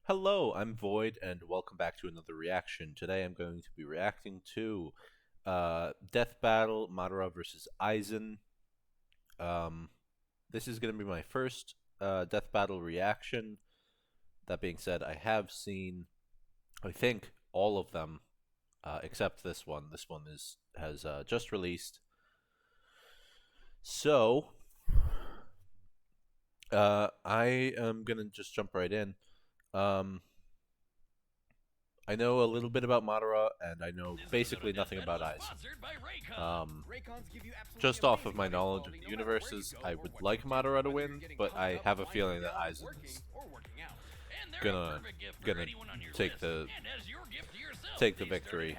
Hello, I'm Void, and welcome back to another reaction. Today I'm going to be reacting to Death Battle Madara versus Aizen. Um, this is going to be my first Death Battle reaction. That being said, I have seen, I think, all of them except this one. This one has just released. So, I am going to just jump right in. Um, I know a little bit about Madara, and I know basically nothing about Aizen. Just off of my knowledge of the universes, I would like Madara to win, but I have a feeling that Aizen is gonna gonna take the victory.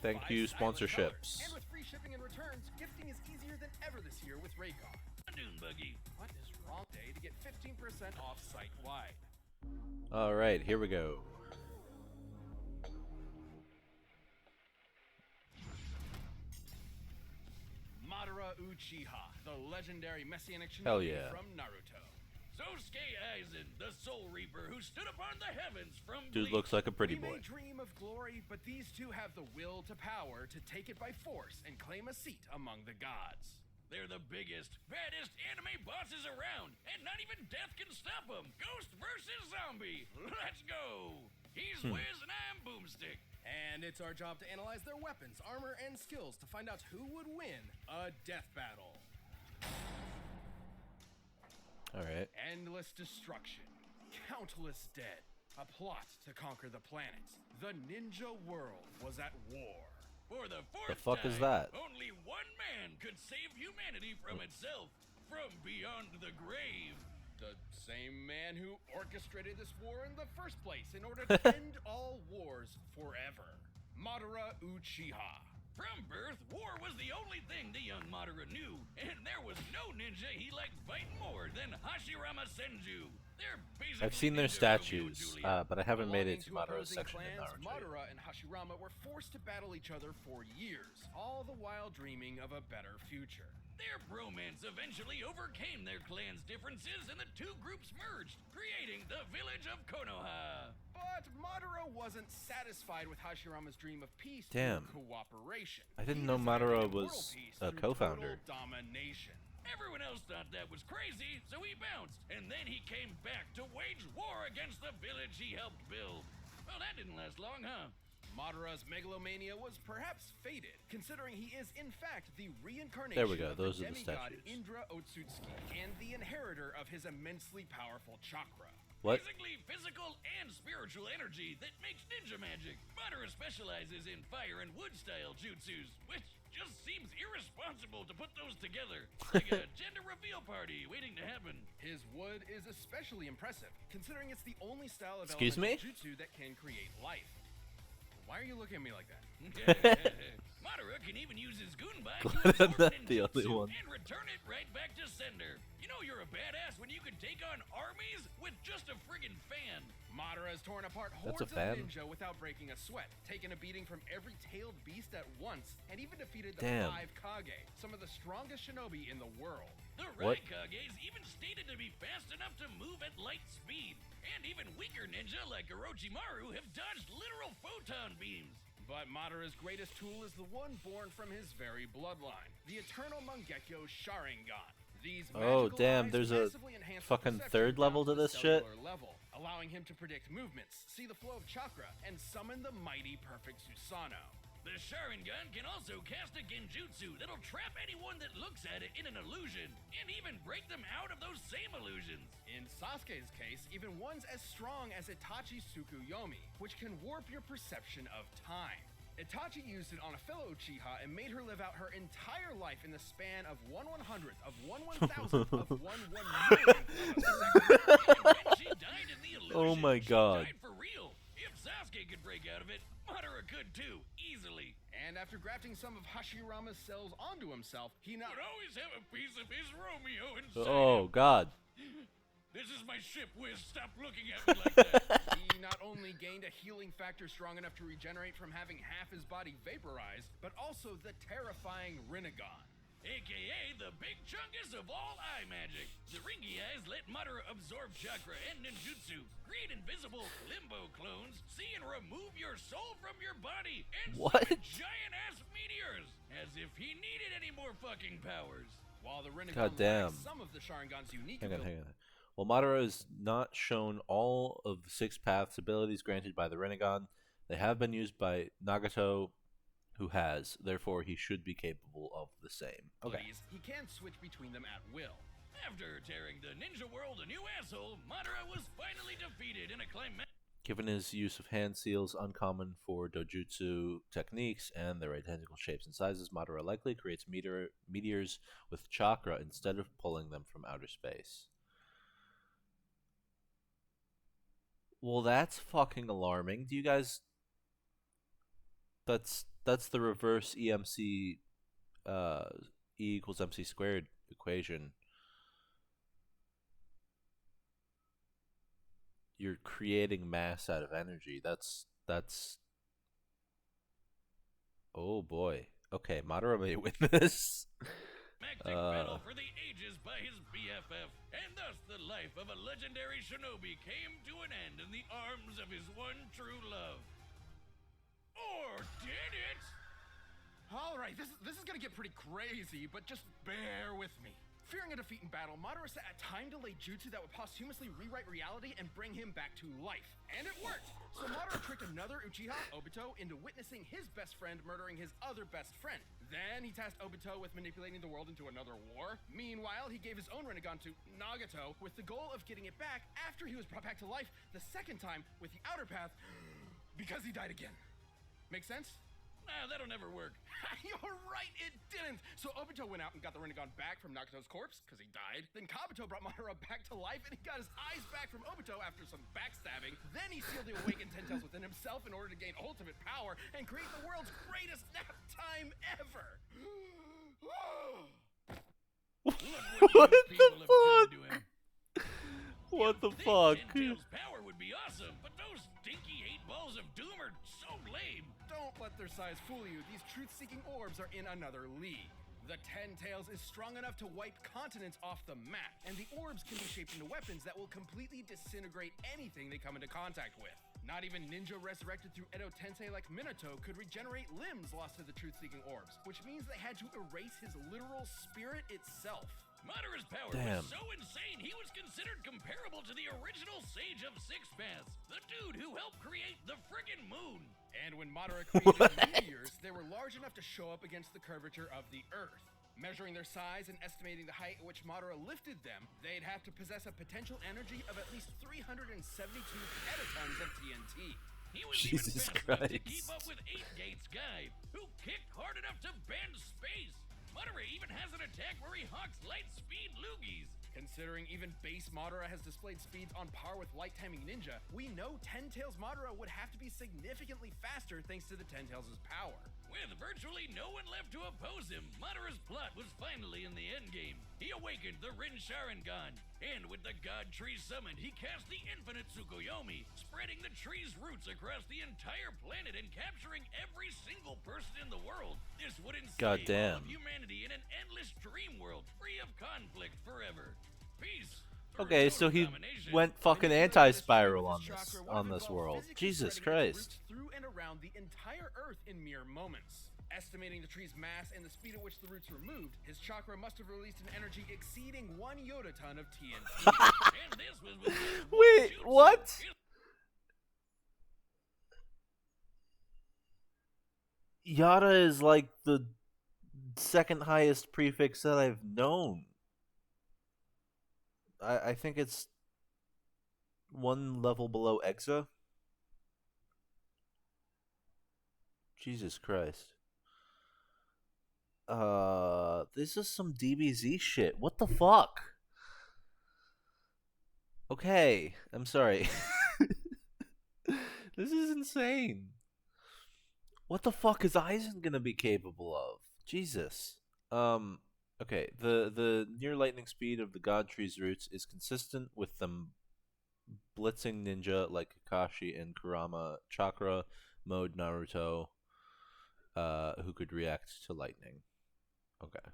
Thank you, sponsorships. And with free shipping and returns, gifting is easier than ever this year with Raycon. What is wrong day to get 15% off site-wide? All right, here we go. Madara Uchiha, the legendary messianic Hell shinobi yeah. from Naruto. Sosuke Aizen, the Soul Reaper who stood upon the heavens from Dude looks like a pretty We boy. may dream of glory, but these two have the will to power to take it by force and claim a seat among the gods. They're the biggest, baddest anime bosses around, and not even death can stop them. Ghost versus zombie. Let's go. He's Wiz and I'm Boomstick. And it's our job to analyze their weapons, armor, and skills to find out who would win a death battle. All right. Endless destruction, countless dead, a plot to conquer the planets. The ninja world was at war. For the fourth The fuck time, is that? only one man could save humanity from itself, from beyond the grave. The same man who orchestrated this war in the first place in order to end all wars forever. Madara Uchiha. From birth, war was the only thing the young Madara knew, and there was no ninja he liked fighting more than Hashirama Senju. They're basically I've seen their ninja Romeo and statues, Juliet. but I haven't made it to Belonging Madara's opposing section in clans, Naruto. Madara and Hashirama were forced to battle each other for years, all the while dreaming of a better future. Their bromance eventually overcame their clan's differences, and the two groups merged, creating the village of Konoha. But Madara wasn't satisfied with Hashirama's dream of peace Damn. through cooperation. I didn't He know desired Madara world was peace a through co-founder. total domination. Everyone else thought that was crazy, so he bounced, and then he came back to wage war against the village he helped build. Well, that didn't last long, huh? Madara's megalomania was perhaps faded, considering he is in fact the reincarnation There we go, of those the are the demigod statues. Indra Otsutsuki and the inheritor of his immensely powerful chakra. What? Basically, physical and spiritual energy that makes ninja magic. Madara specializes in fire and wood-style jutsus, which just seems irresponsible to put those together. Like a gender reveal party waiting to happen. His wood is especially impressive, considering it's the only style of Excuse elemental me? jutsu that can create life. Why are you looking at me like that? Madara can even use his Gunbai Glad to I'm absorb not it in the only jutsu one. and return it right back to sender. You know you're a badass when you can take on armies with just a friggin' fan. Madara has torn apart That's a hordes of fan? ninja without breaking a sweat, taken a beating from every tailed beast at once, and even defeated the Damn. 5 Kage, some of the strongest shinobi in the world. The What? Raikages even stated to be fast enough to move at light speed. And even weaker ninja like Orochimaru have dodged literal photon beams. But Madara's greatest tool is the one born from his very bloodline, the Eternal Mangekyo Sharingan. These Oh, magical damn, eyes there's a massively enhance the fucking perception third down level to the this shit? cellular level, allowing him to predict movements, see the flow of chakra, and summon the mighty perfect Susanoo. The Sharingan can also cast a genjutsu that'll trap anyone that looks at it in an illusion, and even break them out of those same illusions. In Sasuke's case, even one's as strong as Itachi's Tsukuyomi, which can warp your perception of time. Itachi used it on a fellow Uchiha and made her live out her entire life in the span of 1/100th of 1/1000th of 1/1 millionth of a second. And when she died in the illusion, Oh my she God. died for real. If Sasuke could break out of it, Madara could too, easily. And after grafting some of Hashirama's cells onto himself, he not Would always have a piece of his Romeo inside Oh, him. God. This is my ship, Wiz. Stop looking at me like that. he not only gained a healing factor strong enough to regenerate from having half his body vaporized, but also the terrifying Rinnegan. AKA the big chungus of all eye magic. The Ringy eyes let Madara absorb chakra and ninjutsu, create invisible limbo clones, see and remove your soul from your body, and What? summon giant-ass meteors, as if he needed any more fucking powers. While the Rinnegan God damn. lacks some of the Sharingan's unique Hang on, abilities. hang on. While Madara is not shown all of the 6 paths abilities granted by the Rinnegan, they have been used by Nagato, who has. Therefore, he should be capable of the same. Okay. He can switch between them at will. After tearing the ninja world a new asshole, Madara was finally defeated in a climactic. Given his use of hand seals, uncommon for dojutsu techniques, and their identical shapes and sizes, Madara likely creates meteors with chakra instead of pulling them from outer space. Well, that's fucking alarming. Do you guys... That's the reverse EMC, E equals MC squared equation. You're creating mass out of energy. That's oh boy. Okay, Madara may win this. Battle for the ages by his BFF, and thus the life of a legendary shinobi came to an end in the arms of his one true love. Or did it? Alright, this is gonna get pretty crazy, but just bear with me. Fearing a defeat in battle, Madara set a time-delayed jutsu that would posthumously rewrite reality and bring him back to life. And it worked! So Madara tricked another Uchiha, Obito, into witnessing his best friend murdering his other best friend. Then he tasked Obito with manipulating the world into another war. Meanwhile, he gave his own Rinnegan to Nagato with the goal of getting it back after he was brought back to life the second time with the outer path because he died again. Make sense? Nah, that'll never work. You're right, it didn't! So Obito went out and got the Rinnegan back from Nagato's corpse, because he died. Then Kabuto brought Madara back to life, and he got his eyes back from Obito after some backstabbing. Then he sealed the awakened Ten Tails within himself in order to gain ultimate power and create the world's greatest nap time ever! What the fuck? What the fuck? Ten Tails' power would be awesome, but those stinky 8 balls of doom are so lame. Don't let their size fool you. These truth-seeking orbs are in another league. The Ten Tails is strong enough to wipe continents off the map, and the orbs can be shaped into weapons that will completely disintegrate anything they come into contact with. Not even ninja resurrected through Edo Tensei like Minato could regenerate limbs lost to the truth-seeking orbs, which means they had to erase his literal spirit itself. Madara's power Damn. was so insane, he was considered comparable to the original Sage of Six Paths, the dude who helped create the friggin' moon. And when Madara created meteors, they were large enough to show up against the curvature of the Earth. Measuring their size and estimating the height at which Madara lifted them, they'd have to possess a potential energy of at least 372 petatons of TNT. He was Jesus even fast enough to Christ. keep up with Eight Gates guy, who kicked hard enough to bend space. Madara even has an attack where he hawks light speed loogies. Considering even base Madara has displayed speeds on par with Light Timing Ninja, we know Ten Tails Madara would have to be significantly faster thanks to the Ten Tails' power. With virtually no one left to oppose him, Madara's plot was finally in the endgame. He awakened the Rin Sharingan, and with the God Tree summoned, he cast the infinite Tsukuyomi, spreading the tree's roots across the entire planet and capturing every single person in the world. This would enslave all Goddamn. of humanity in an endless dream world, free of conflict forever. Peace. through Okay, so total he domination. went fucking anti-spiral on this world. Jesus Christ. Through and around the entire Earth in mere moments. Estimating the tree's mass and the speed at which the roots were moved, his chakra must have released an energy exceeding 1 yotaton of TNT. And this was with just one Wait, jutsu. what? Yada is like the second highest prefix that I've known. I think it's one level below Exa. Jesus Christ. This is some DBZ shit. What the fuck? Okay, I'm sorry. This is insane. What the fuck is Aizen gonna be capable of? Jesus. Okay, the near lightning speed of the God Tree's roots is consistent with them blitzing ninja like Kakashi and Kurama, Chakra mode Naruto, who could react to lightning. Okay.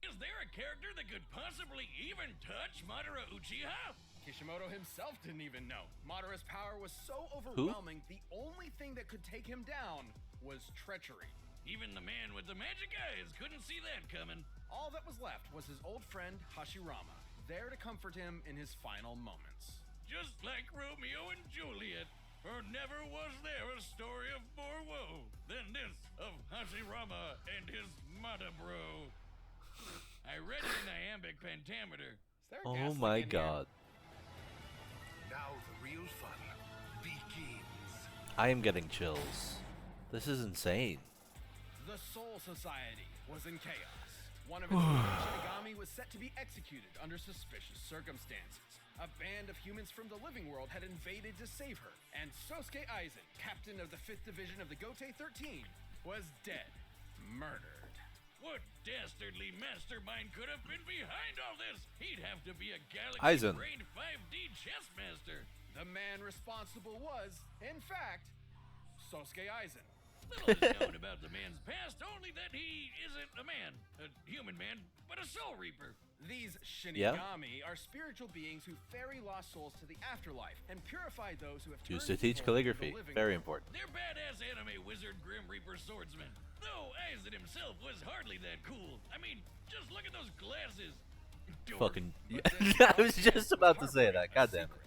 Is there a character that could possibly even touch Madara Uchiha? Kishimoto himself didn't even know. Madara's power was so Who? overwhelming, the only thing that could take him down was treachery. Even the man with the magic eyes couldn't see that coming. All that was left was his old friend Hashirama, there to comfort him in his final moments. Just like Romeo and Juliet. For never was there a story of more woe than this of Hashirama and his Madabro. I read it in iambic pentameter. Is there a Oh gas my leak in here? god. Now the real fun begins. I am getting chills. This is insane. The Soul Society was in chaos. One of its leading Shinigami was set to be executed under suspicious circumstances. A band of humans from the living world had invaded to save her, and Sosuke Aizen, captain of the 5th Division of the Gotei 13, was dead. Murdered. What dastardly mastermind could have been behind all this? He'd have to be a Aizen. galaxy-brained 5D chess master. The man responsible was, in fact, Sosuke Aizen. Little is known about the man's past, only that he isn't a man, a human man, but a soul reaper. These Shinigami are spiritual beings who ferry lost souls to the afterlife and purify those who have Used turned to teach toward the calligraphy. living Very world. important. They're badass anime wizard Grim Reaper swordsmen. Though Aizen himself was hardly that cool. I mean, just look at those glasses. Fucking. But this I was knowledge just was about to say harboring that. a God damn it. secret.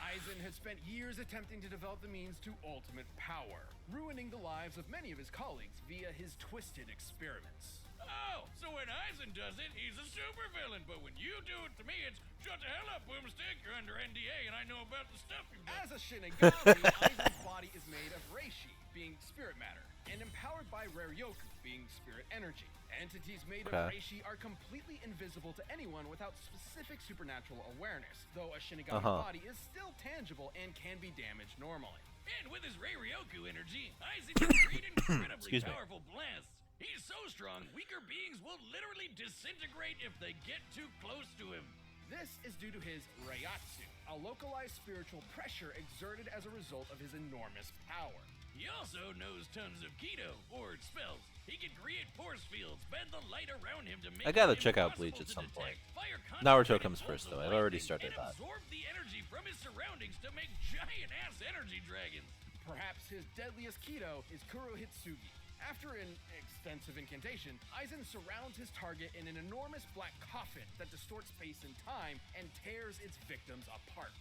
Aizen had spent years attempting to develop the means to ultimate power, ruining the lives of many of his colleagues via his twisted experiments. Oh, so when Aizen does it, he's a supervillain. But when you do it to me, it's shut the hell up, Boomstick. You're under NDA, and I know about the stuff you've done. As a Shinigami, Aizen's body is made of reishi, being spirit matter, and empowered by Raryoku, being spirit energy. Entities made of Okay. reishi are completely invisible to anyone without specific supernatural awareness, though a Shinigami body is still tangible and can be damaged normally. And with his Raryoku energy, Aizen can create incredibly Excuse me. powerful blasts. He's so strong, weaker beings will literally disintegrate if they get too close to him. This is due to his Reiatsu, a localized spiritual pressure exerted as a result of his enormous power. He also knows tons of Keto, or spells. He can create force fields, bend the light around him to make I gotta it check out impossible Bleach at to some point. detect. Fire Naruto concentrated comes bolts first, of though. I've already lightning started and that. absorb the energy from his surroundings to make giant-ass energy dragons. Perhaps his deadliest Keto is Kurohitsugi. After an extensive incantation, Aizen surrounds his target in an enormous black coffin that distorts space and time and tears its victims apart.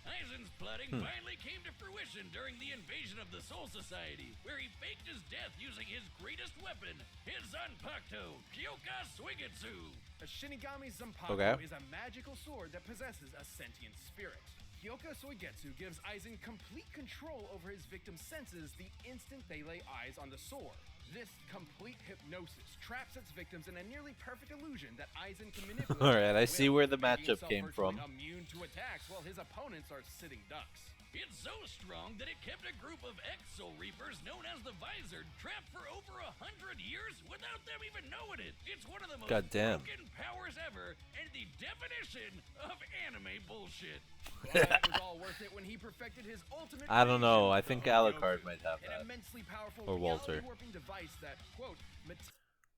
Aizen's plotting finally came to fruition during the invasion of the Soul Society, where he faked his death using his greatest weapon, his Zanpakuto, Kyoka Suigetsu. A Shinigami Zanpakuto Okay. is a magical sword that possesses a sentient spirit. Kyoka Suigetsu gives Aizen complete control over his victim's senses the instant they lay eyes on the sword. This complete hypnosis traps its victims in a nearly perfect illusion that Aizen can manipulate. Alright, I at see will, where the making matchup himself came virtually from. Immune to attacks while his opponents are sitting ducks. It's so strong that it kept a group of ex-Soul Reapers known as the Visored trapped for over 100 years without them even knowing it. It's one of the most Goddamn. broken powers ever and the definition of anime bullshit. But it was all worth it when he perfected his ultimate I don't know. I creation, think the Alucard Hogyoku, might have an that. immensely powerful Or Walter. reality-warping device that, quote,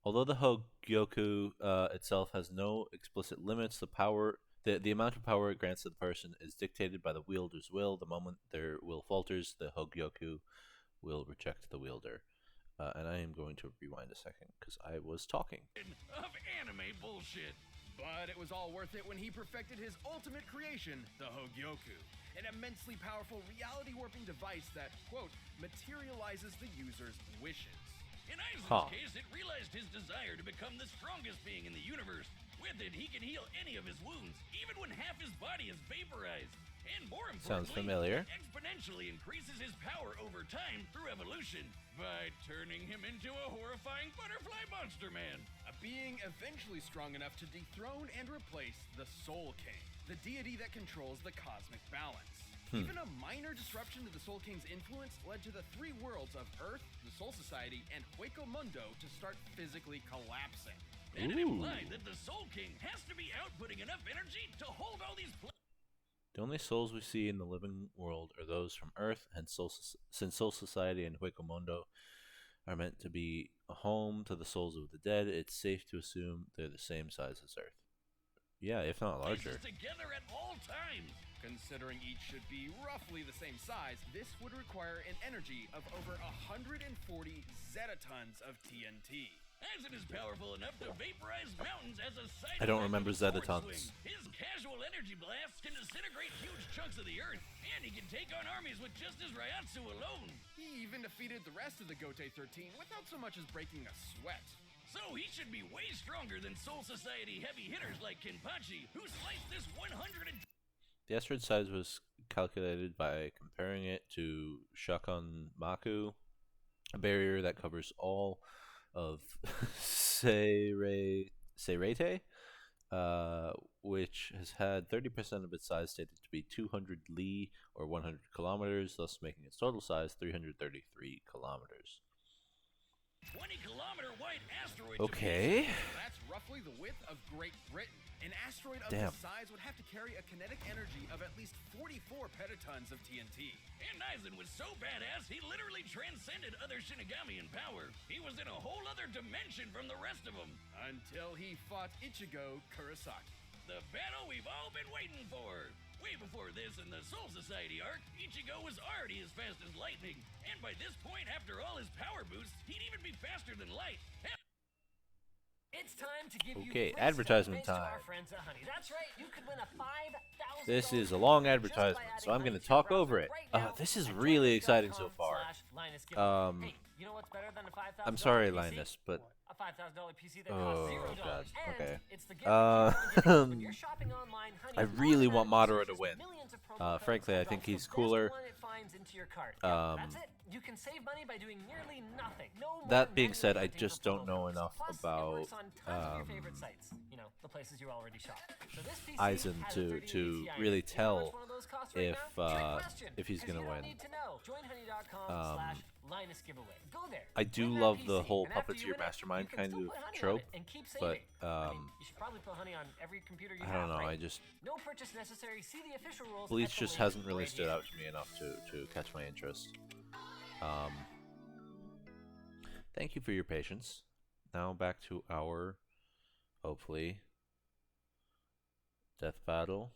Although the Hogyoku itself has no explicit limits, the amount of power it grants to the person is dictated by the wielder's will. The moment their will falters, the Hogyoku will reject the wielder. And I am going to rewind a second because I was talking. Of anime bullshit. But it was all worth it when he perfected his ultimate creation, the Hogyoku, an immensely powerful reality-warping device that, quote, materializes the user's wishes. In Aizen's Huh. case, it realized his desire to become the strongest being in the universe. With it, he can heal any of his wounds, even when half his body is vaporized. And more importantly, Sounds familiar. it exponentially increases his power over time through evolution by turning him into a horrifying butterfly monster man. A being eventually strong enough to dethrone and replace the Soul King, the deity that controls the cosmic balance. Even a minor disruption to the Soul King's influence led to the three worlds of Earth, the Soul Society, and Hueco Mundo to start physically collapsing. And it Ooh. implied that the Soul King has to be outputting enough energy to hold all these The only souls we see in the living world are those from Earth, and since Soul Society and Huecomundo are meant to be a home to the souls of the dead, it's safe to assume they're the same size as Earth. Yeah, if not larger. places together at all times. Considering each should be roughly the same size, this would require an energy of over 140 zetatons of TNT. Aizen is powerful enough to vaporize mountains as a side I don't effect remember of a sword zetatons. swing. His casual energy blasts can disintegrate huge chunks of the earth, and he can take on armies with just his Ryatsu alone. He even defeated the rest of the Gote 13 without so much as breaking a sweat. So he should be way stronger than Soul Society heavy hitters like Kenpachi, who sliced this 100 and The asteroid size was calculated by comparing it to Shakon Maku, a barrier that covers all of Seirete, which has had 30% of its size stated to be 200 li or 100 kilometers, thus making its total size 333 kilometers. 20-kilometer wide asteroid. Okay. That's roughly the width of Great Britain. An asteroid of Damn. this size would have to carry a kinetic energy of at least 44 petatons of TNT. And Aizen was so badass, he literally transcended other Shinigami in power. He was in a whole other dimension from the rest of them. Until he fought Ichigo Kurosaki. The battle we've all been waiting for. Way before this in the Soul Society arc, Ichigo was already as fast as lightning. And by this point, after all his power boosts, he'd even be faster than light. Hell, It's time to give you Okay, free advertisement stuff thanks to time. our friends at Honey. That's right, you could win a $5,000 This is a long just by advertisement, so I'm adding going to Honey to your talk over browser it. right now This is at really exciting so far. joinus.com/Linus giveaway. Hey, you know what's better than a $5,000 I'm sorry, PC? Linus, but A $5,000 PC that Oh, costs $0. God. And Okay. it's the gift that keeps on giving. When you're shopping online, Honey I really want Madara to launches win. millions of promo codes Frankly, I that think drops the he's best cooler. one it finds into your cart. Yeah, that's it. You can save money by doing nearly nothing. No more That being manually said, I hunting just for don't promo know codes. enough Plus, about, it works on tons of your favorite sites. You know, the places you already shop. So this PC Aizen has a to 3080 Ti. really You know how tell much one of those costs right if now? Trick question, if he's 'cause gonna you don't win. need to know. Joinhoney.com/Linus giveaway. Go there. I do win that love the PC, whole and after you puppeteer win it, mastermind you can kind still of put Honey on trope, it and keep but saving. I mean, you should probably put Honey on every computer you I have. don't know. Right? I just No purchase necessary. See the official rules. Bleach at the just link hasn't really right stood here. out to me enough to catch my interest. Thank you for your patience. Now back to our, hopefully, death battle.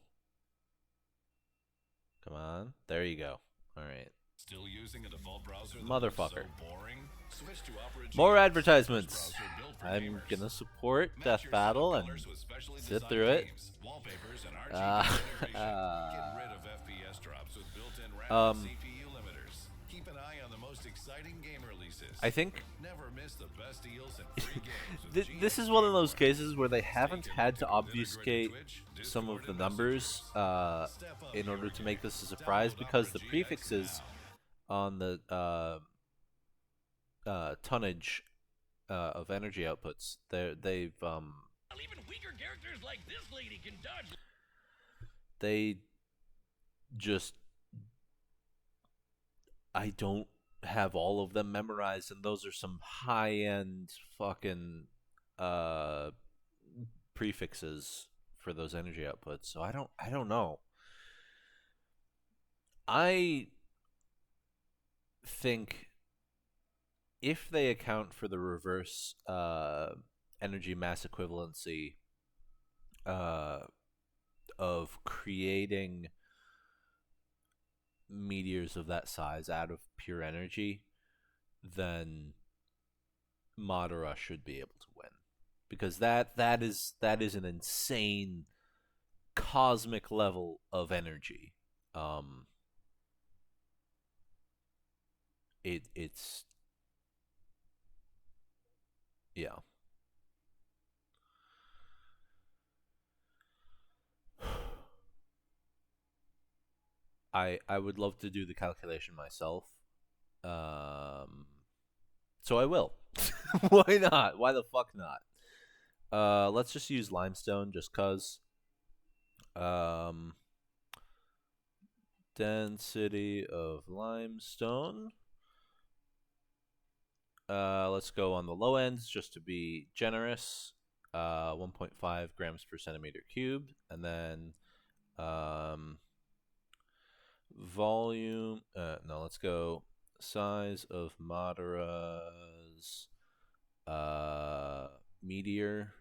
Come on. There you go. Alright. Still using a default browser that Motherfucker. looks so boring? Switch to Opera More GX, advertisements. browser built for I'm gamers. gonna support Match Death your Battle setup and colors with specially sit designed through it. themes, wallpapers, and RGB Uh, integration. Get rid of FPS drops with built-in RAM and CPU limiters. Keep an eye on the most exciting game releases. I think Never miss the best deals and free games with this is GX one of those Gamer. cases where they Stay haven't had to connected with obfuscate integrated Twitch, some of Discord, the and numbers messages. Step up in order your to make game. this a surprise Download because the Opera GX prefixes now. on the tonnage of energy outputs they've even weaker characters like this lady can dodge. they just I don't have all of them memorized, and those are some high-end fucking prefixes for those energy outputs. So I don't know. I think if they account for the reverse energy mass equivalency of creating meteors of that size out of pure energy, then Madara should be able to win, because that is an insane cosmic level of energy. It's yeah. I would love to do the calculation myself. So I will. Why not? Why the fuck not? Let's just use limestone just cuz. Density of limestone. Let's go on the low ends just to be generous. 1.5 grams per centimeter cubed, and then volume. No, let's go size of Madara's meteor.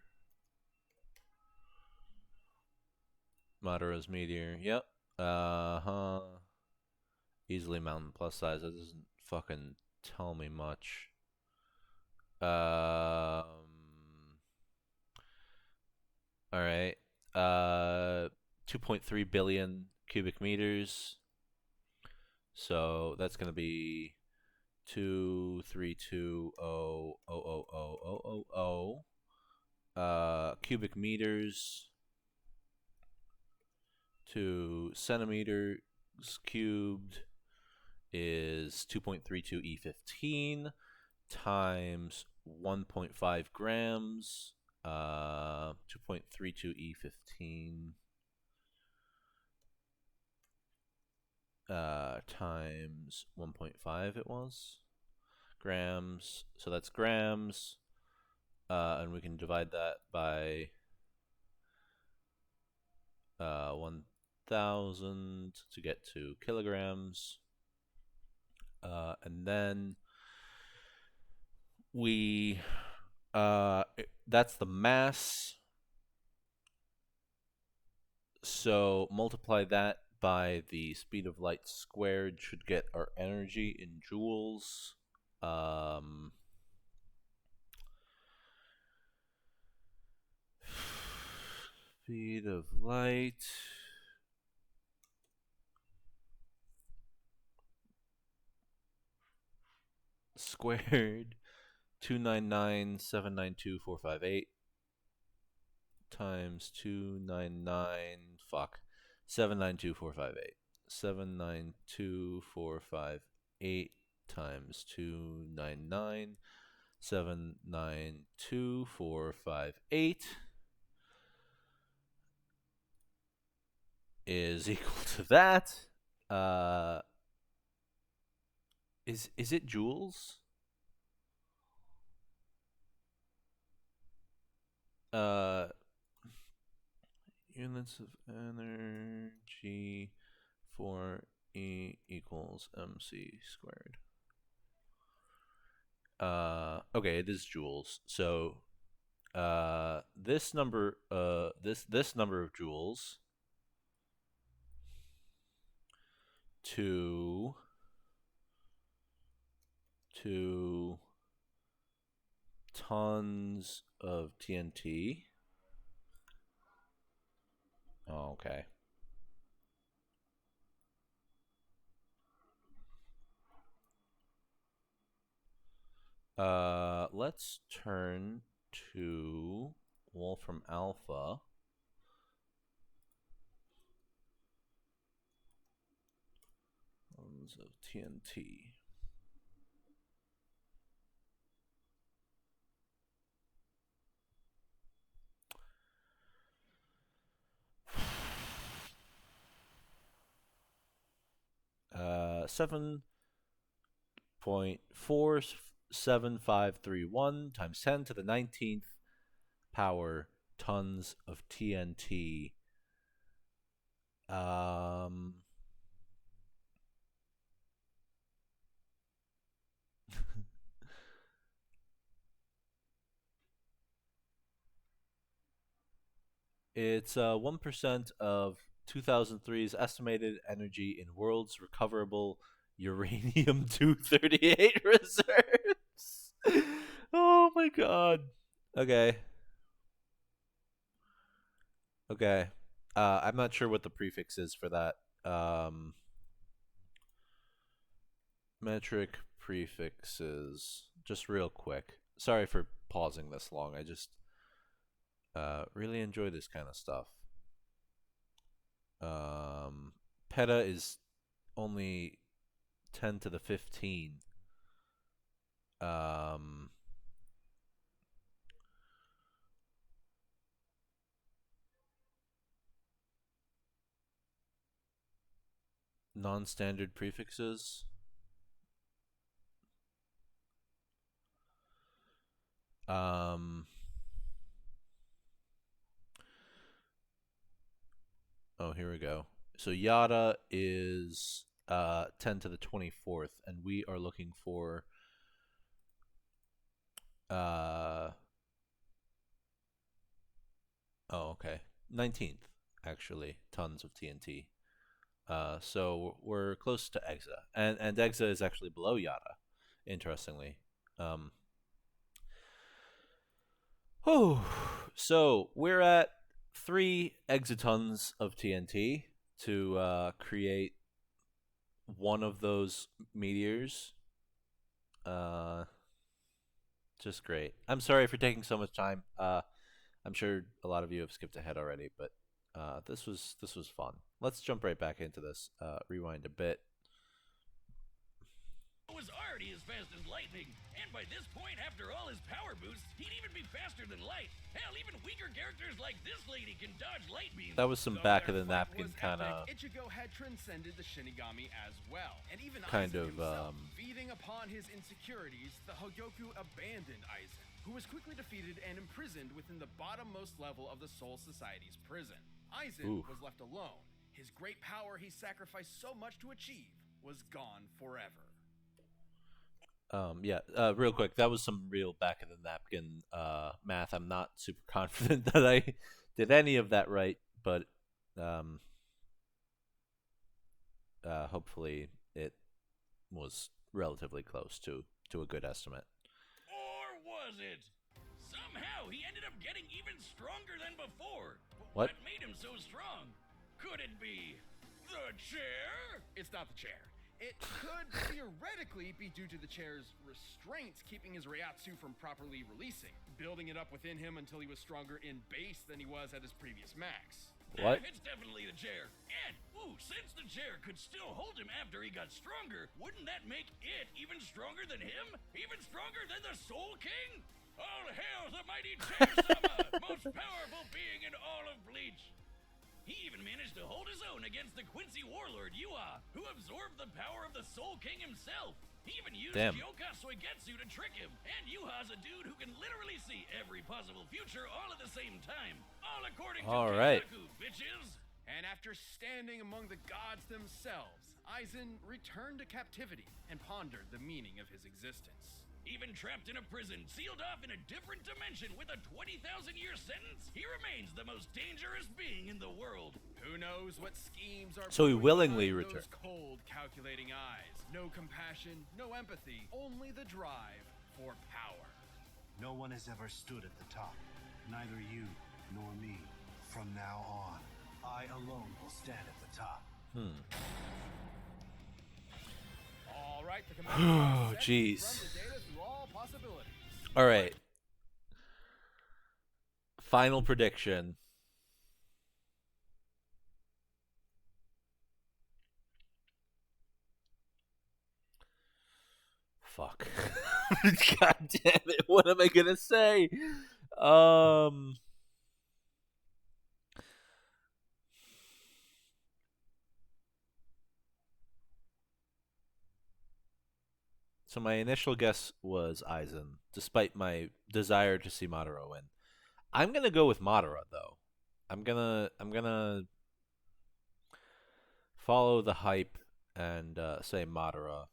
Madara's meteor. Yep. Uh-huh. Easily mountain plus size. That doesn't fucking tell me much. All right. 2.3 billion cubic meters. So that's gonna be 232,000,000 cubic meters to centimeters cubed is 2.32 E15 times 1.5 grams. 2.32 E15 times 1.5 it was grams. So that's grams. And we can divide that by 1,000 to get to kilograms. And then we that's the mass. So multiply that by the speed of light squared should get our energy in joules. Speed of light squared 299,792,458 times 299 792,458 792,458 times 299 792,458 is equal to that. Is it joules? Units of energy for E equals mc squared. Okay, it is joules. So this number this number of joules to tons of TNT. Oh, okay. Let's turn to Wolfram Alpha. Tons of TNT. Uh, 7.47531 times 10 to the 19th power tons of TNT. It's 1% of 2003's estimated energy in world's recoverable uranium 238 reserves. Oh my god. Okay. Okay. I'm not sure what the prefix is for that. Metric prefixes. Just real quick. Sorry for pausing this long. I just really enjoy this kind of stuff. Peta is only 10 to the 15. Non-standard prefixes. Oh, here we go. So yada is 10 to the 24th, and we are looking for oh, okay, 19th actually tons of TNT. So we're close to Exa, and Exa is actually below Yada, interestingly. Um, whew. So we're at 3 exatons of TNT to create one of those meteors. Uh, just great. I'm sorry for taking so much time. I'm sure a lot of you have skipped ahead already, but this was fun. Let's jump right back into this. Rewind a bit. Was already as fast as lightning, and by this point, after all his power boosts, he'd even be faster than light. Hell, even weaker characters like this lady can dodge light beams. That was some Though back of their the fight napkin was kind of epic, Ichigo had transcended the Shinigami as well, and even Kind Aizen of, himself, feeding upon his insecurities, the Hogyoku abandoned Aizen, who was quickly defeated and imprisoned within the bottommost level of the Soul Society's prison. Aizen Oof. was left alone. His great power he sacrificed so much to achieve was gone forever. real quick, that was some real back of the napkin math. I'm not super confident that I did any of that right, but hopefully it was relatively close to a good estimate. Or was it? Somehow he ended up getting even stronger than before. What? made him so strong? Could it be the chair? It's not the chair. It could theoretically be due to the chair's restraints keeping his Reiatsu from properly releasing, building it up within him until he was stronger in base than he was at his previous max. What? It's definitely the chair. And, since the chair could still hold him after he got stronger, wouldn't that make it even stronger than him? Even stronger than the Soul King? All hail the mighty Chair-sama, most powerful being in all of Bleach. He even managed to hold his own against the Quincy warlord Yuha, who absorbed the power of the Soul King himself. He even used Damn. Kyoka Soigetsu to trick him, and Yuha's a dude who can literally see every possible future all at the same time. All according to All right. Keisaku, bitches. And after standing among the gods themselves, Aizen returned to captivity and pondered the meaning of his existence. Even trapped in a prison, sealed off in a different dimension with a 20,000-year sentence, he remains the most dangerous being in the world. Who knows what schemes are So he brewing willingly behind returned. those cold, calculating eyes. No compassion, no empathy, only the drive for power. No one has ever stood at the top. Neither you nor me. From now on, I alone will stand at the top. All right, the commander is set to Jeez. run the data through all possibilities. All right. Final prediction. Fuck. God damn it. What am I going to say? So my initial guess was Aizen, despite my desire to see Madara win. I'm gonna go with Madara though. I'm gonna follow the hype and say Madara.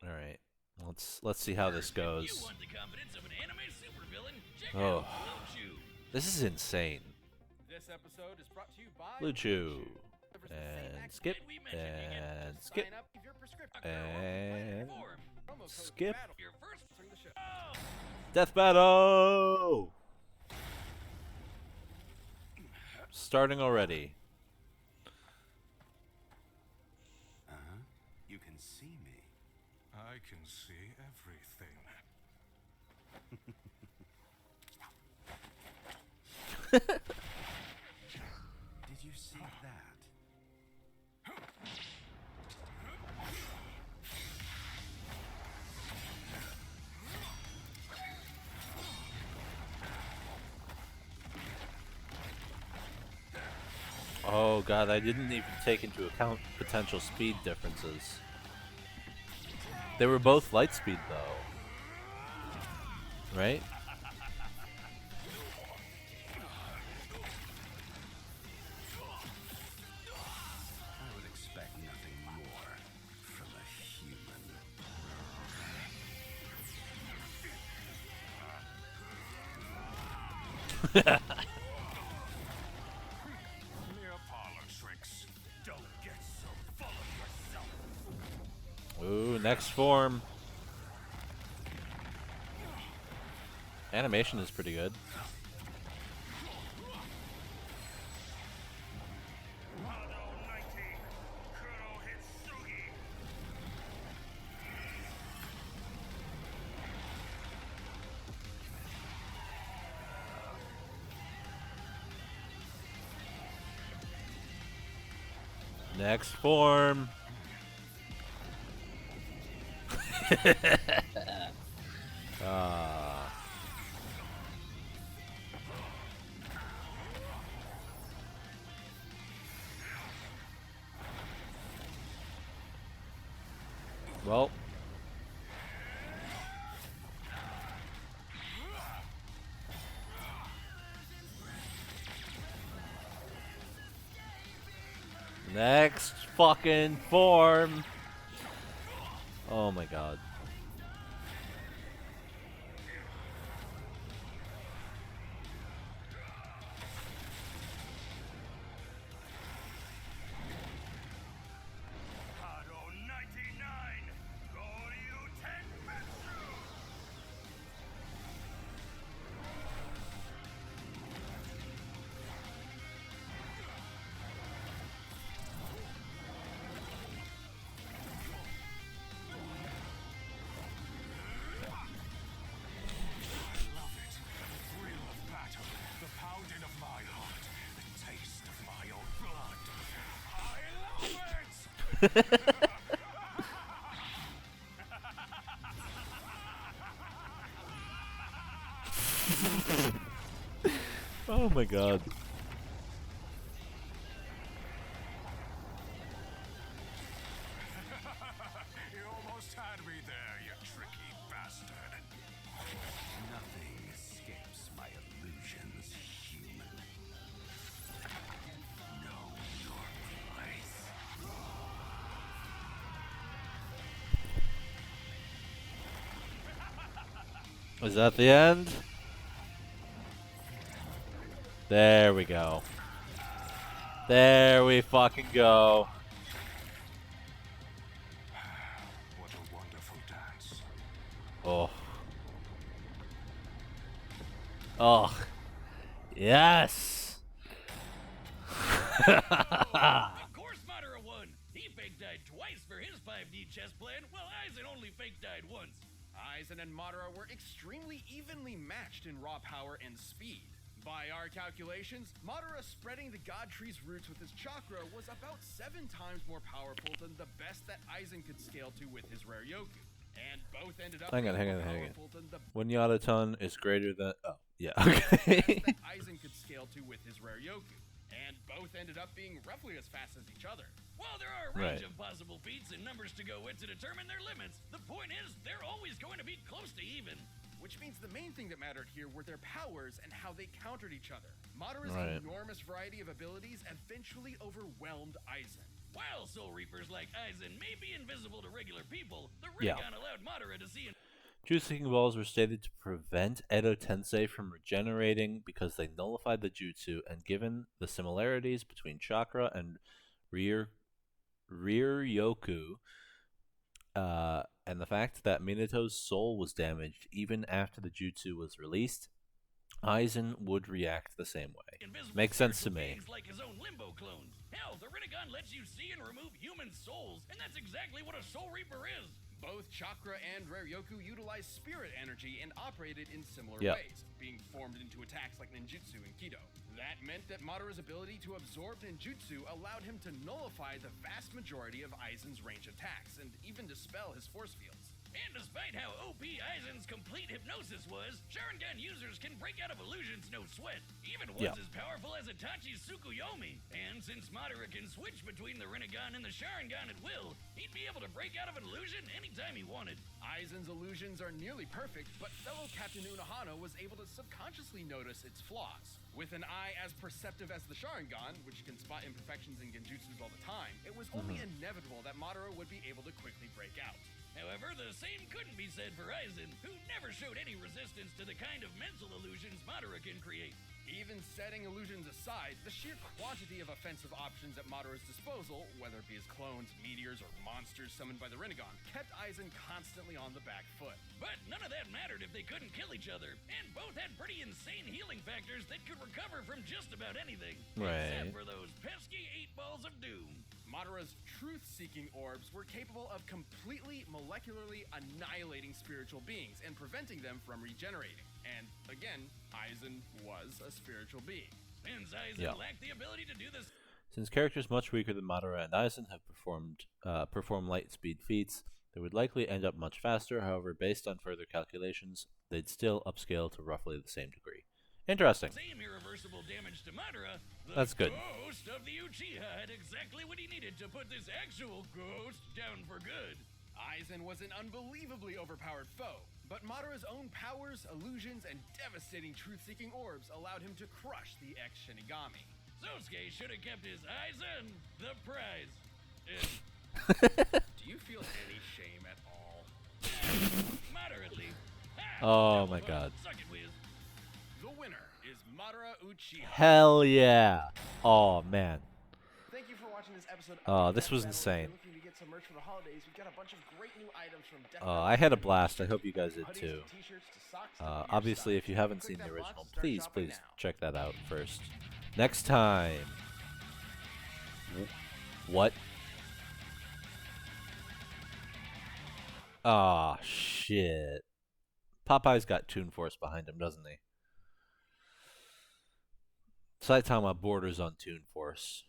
All right, let's see how this If you goes. want the confidence of an anime supervillain, check Oh. out Blue Chew. This is insane. This episode is brought to you by Blue Chew. Delivers the same And accurate skip. And we mentioned you get And Sign skip. up if your prescription. And form. Promo code skip. BATTLE. Your first During the show. Death battle. Starting already. You can see me. I can see everything. Did you see that? Oh god, I didn't even take into account potential speed differences. They were both light speed though. Right? I would expect nothing more from a human. Ooh, next form. Animation is pretty good. Next form. Ah. Well. Next fucking form. Oh my god. Oh my god. You almost had me there, you tricky bastard. Nothing escapes my illusions, human. Know your place. Is that the end? There we go. There we fucking go. What a wonderful dance. Oh. Oh. Yes. Of course Madara won. He fake died twice for his 5D chess plan, while Aizen only fake died once. Aizen and Madara were extremely evenly matched in raw power and speed. By our calculations, Madara spreading the God Tree's roots with his chakra was about 7 times more powerful than the best that Aizen could scale to with his rare Yoku. And both ended up Hang on. being more powerful than the When Yadaton is greater than... Oh, yeah, best okay. that Aizen could scale to with his rare Yoku. And both ended up being roughly as fast as each other. While there are a range Right. of possible feats and numbers to go with to determine their limits, the point is they're always going to be close to even. Which means the main thing that mattered here were their powers and how they countered each other. Madara's Right. enormous variety of abilities eventually overwhelmed Aizen. While Soul Reapers like Aizen may be invisible to regular people, the Yeah. Rinnegan allowed Madara to see Jutsu balls were stated to prevent Edo Tensei from regenerating because they nullified the jutsu, and given the similarities between chakra and rear Yoku, and the fact that Minato's soul was damaged even after the jutsu was released, Aizen would react the same way. invisible Makes sense to spiritual me. beings like his own limbo clones. Hell, the Rinnegan lets you see and remove human souls, and that's exactly what a Soul Reaper is. Both Chakra and Rare Yoku utilize spirit energy and operated in similar Yep. ways, being formed into attacks like ninjutsu and Kido. That meant that Madara's ability to absorb ninjutsu allowed him to nullify the vast majority of Aizen's range attacks and even dispel his force fields. And despite how OP Aizen's complete hypnosis was, Sharingan users can break out of illusions no sweat, even ones Yeah. as powerful as Itachi's Tsukuyomi. And since Madara can switch between the Rinnegan and the Sharingan at will, he'd be able to break out of an illusion anytime he wanted. Aizen's illusions are nearly perfect, but fellow Captain Unohana was able to subconsciously notice its flaws. With an eye as perceptive as the Sharingan, which can spot imperfections in genjutsus all the time, it was only inevitable that Madara would be able to quickly break out. However, the same couldn't be said for Aizen, who never showed any resistance to the kind of mental illusions Madara can create. Even setting illusions aside, the sheer quantity of offensive options at Madara's disposal, whether it be his clones, meteors, or monsters summoned by the Rinnegan, kept Aizen constantly on the back foot. But none of that mattered if they couldn't kill each other, and both had pretty insane healing factors that could recover from just about anything. Right. Except for those pesky 8 balls of doom. Madara's truth-seeking orbs were capable of completely molecularly annihilating spiritual beings and preventing them from regenerating. And again, Aizen was a spiritual being. Since Aizen lacked the ability to do this. Since characters much weaker than Madara and Aizen have performed light speed feats, they would likely end up much faster. However, based on further calculations, they'd still upscale to roughly the same degree. Interesting. Same irreversible damage to Madara. That's good. The ghost of the Uchiha had exactly what he needed to put this actual ghost down for good. Aizen was an unbelievably overpowered foe, but Madara's own powers, illusions, and devastating truth-seeking orbs allowed him to crush the ex-Shinigami. Sosuke should have kept his Aizen the prize. Do you feel any shame at all? Moderately. Oh my god. Suck it, Wiz. The winner is Madara Uchiha. Hell yeah. Oh man. Thank you for watching this episode. Oh, this was insane. If you're looking to get some merch for the holidays, we've got a bunch of great new items from I had a blast. I hope you guys did hoodies too. to t-shirts to socks to gear Obviously, stuff. if you haven't Click seen the that box original, to start please shopping now. check that out first. Next time. What? Ah, shit. Popeye's got Toon Force behind him, doesn't he? Saitama borders on Toon Force.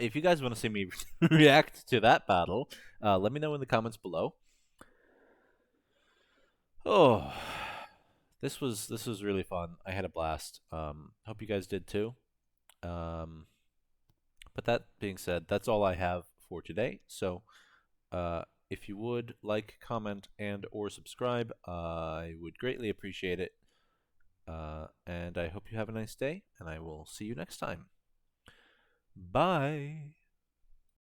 If you guys want to see me react to that battle, let me know in the comments below. Oh, this was really fun. I had a blast. Hope you guys did too. But that being said, that's all I have for today. So, if you would like, comment, and or subscribe, I would greatly appreciate it. And I hope you have a nice day, and I will see you next time. Bye.